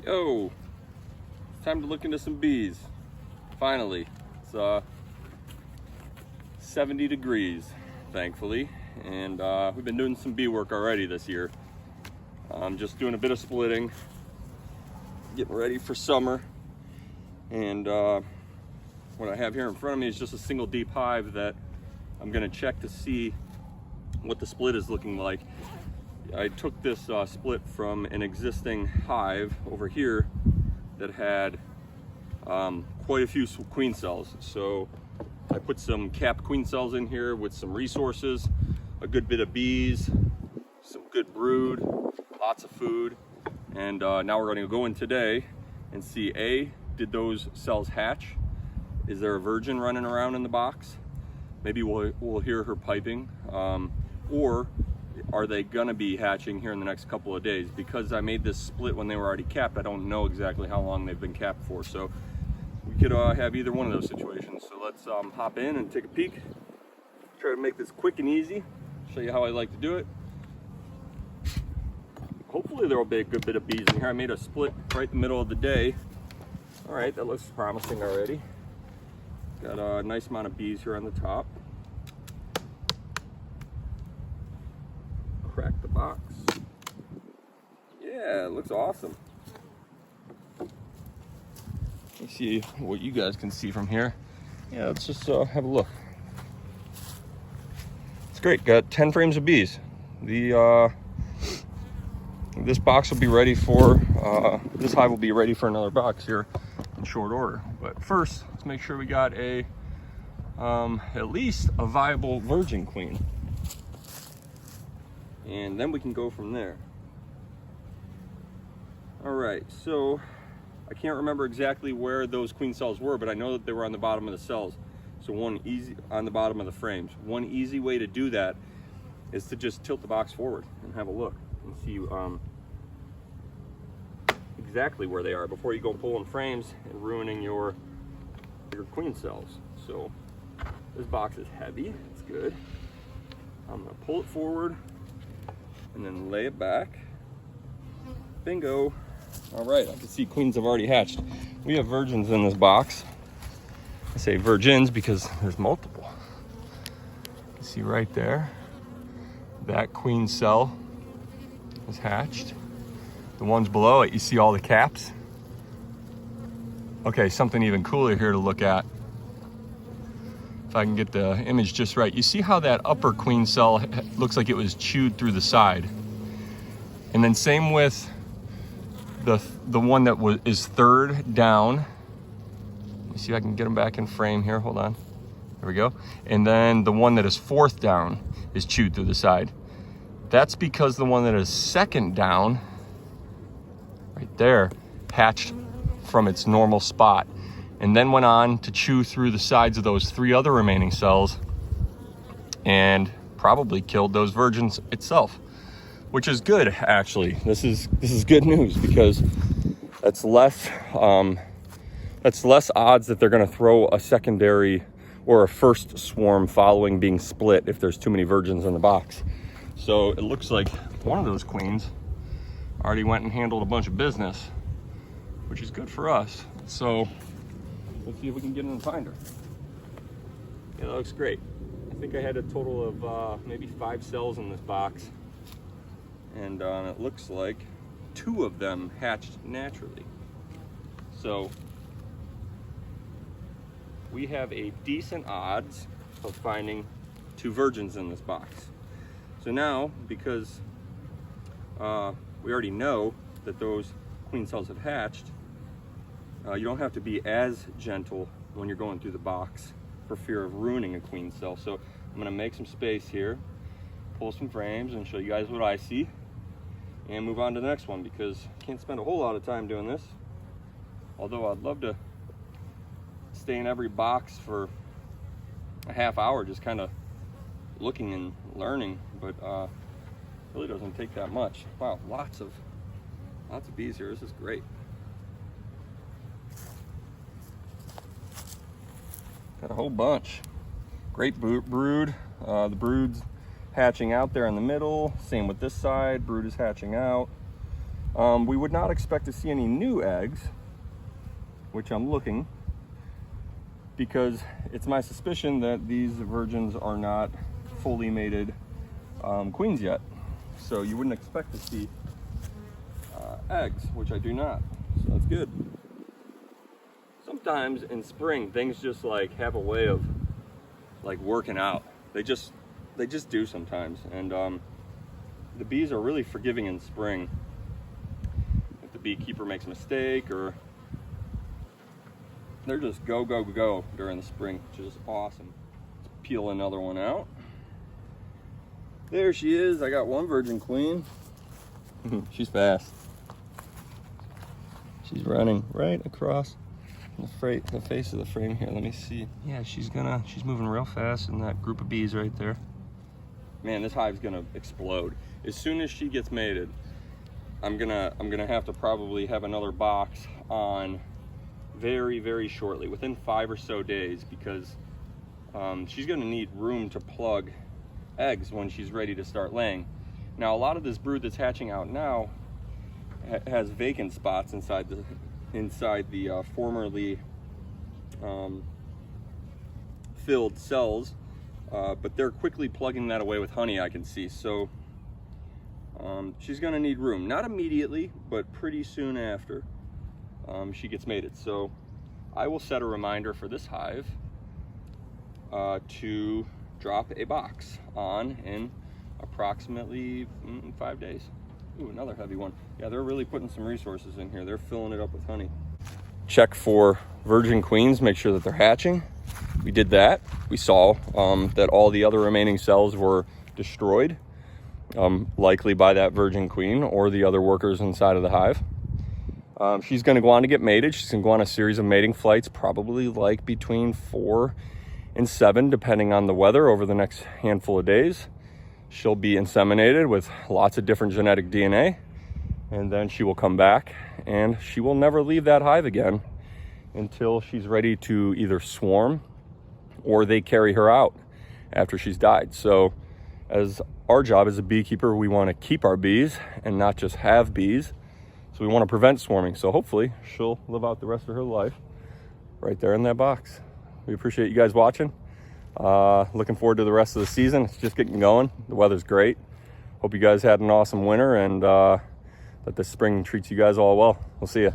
Yo, it's time to look into some bees. Finally, it's 70 degrees, thankfully, and we've been doing some bee work already this year. I'm just doing a bit of splitting, getting ready for summer, and what I have here in front of me is just a single deep hive that I'm going to check to see what the split is looking like. I took this split from an existing hive over here that had quite a few queen cells. So I put some capped queen cells in here with some resources, a good bit of bees, some good brood, lots of food. And now we're going to go in today and see, A, did those cells hatch? Is there a virgin running around in the box? Maybe we'll hear her piping. Or are they gonna be hatching here in the next couple of days? Because I made this split when they were already capped, I don't know exactly how long they've been capped for. So we could have either one of those situations. So let's hop in and take a peek. Try to make this quick and easy. Show you how I like to do it. Hopefully there will be a good bit of bees in here. I made a split right in the middle of the day. All right, that looks promising already. Got a nice amount of bees here on the top. Crack the box. Yeah, it looks awesome. Let me see what you guys can see from here. Yeah, let's just have a look. It's great. Got 10 frames of bees. This box will be ready for this hive will be ready for another box here in short order. But first, let's make sure we got a at least a viable virgin queen. And then we can go from there. All right, so I can't remember exactly where those queen cells were, but I know that they were on the bottom of the cells. So on the bottom of the frames. One easy way to do that is to just tilt the box forward and have a look and see exactly where they are before you go pulling frames and ruining your queen cells. So this box is heavy, it's good. I'm gonna pull it forward and then lay it back. Bingo. All right, I can see queens have already hatched. We have virgins in this box. I say virgins because there's multiple. You see right there, that queen cell is hatched. The ones below it, you see all the caps. Okay, something even cooler here to look at. If I can get the image just right. You see how that upper queen cell looks like it was chewed through the side. And then same with the one that is third down. Let me see if I can get them back in frame here, hold on. There we go. And then the one that is fourth down is chewed through the side. That's because the one that is second down, right there, hatched from its normal spot and then went on to chew through the sides of those 3 other remaining cells and probably killed those virgins itself, which is good actually. This is good news because that's less odds that they're going to throw a secondary or a first swarm following being split if there's too many virgins in the box. So it looks like one of those queens already went and handled a bunch of business, which is good for us. So let's see if we can get in and find her. Yeah, that looks great. I think I had a total of maybe 5 cells in this box, and it looks like 2 of them hatched naturally. So we have a decent odds of finding 2 virgins in this box. So now, because we already know that those queen cells have hatched, you don't have to be as gentle when you're going through the box for fear of ruining a queen cell. So I'm gonna make some space here, pull some frames and show you guys what I see, and move on to the next one because I can't spend a whole lot of time doing this. Although I'd love to stay in every box for a half hour just kind of looking and learning, but really doesn't take that much. Wow, lots of bees here. This is great. Got a whole bunch. Great brood. The brood's hatching out there in the middle. Same with this side. Brood is hatching out. We would not expect to see any new eggs, which I'm looking, because it's my suspicion that these virgins are not fully mated queens yet. So you wouldn't expect to see eggs, which I do not. So that's good. Sometimes in spring, things just like have a way of like working out. They just do sometimes. And the bees are really forgiving in spring. If the beekeeper makes a mistake, or they're just go, go, go during the spring, which is awesome. Let's peel another one out. There she is. I got one virgin queen. She's fast. She's running right across the face of the frame here. Let me see. Yeah, she's moving real fast in that group of bees right there. Man, this hive's gonna explode. As soon as she gets mated, I'm gonna have to probably have another box on very, very shortly, within 5 or so days, because she's gonna need room to plug eggs when she's ready to start laying. Now, a lot of this brood that's hatching out now has vacant spots inside the formerly filled cells, but they're quickly plugging that away with honey, I can see. So she's gonna need room, not immediately, but pretty soon after she gets mated. So I will set a reminder for this hive to drop a box on in approximately 5 days. Ooh, another heavy one. Yeah, they're really putting some resources in here. They're filling it up with honey. Check for virgin queens, make sure that they're hatching. We did that. We saw that all the other remaining cells were destroyed, likely by that virgin queen or the other workers inside of the hive. She's gonna go on to get mated. She's gonna go on a series of mating flights, probably like between 4 and 7, depending on the weather, over the next handful of days. She'll be inseminated with lots of different genetic DNA, and then she will come back, and she will never leave that hive again until she's ready to either swarm or they carry her out after she's died. So as our job as a beekeeper, we want to keep our bees and not just have bees. So we want to prevent swarming. So hopefully she'll live out the rest of her life right there in that box. We appreciate you guys watching. Looking forward to the rest of the season. It's just getting going. The weather's great. Hope you guys had an awesome winter, and that the spring treats you guys all well. We'll see you.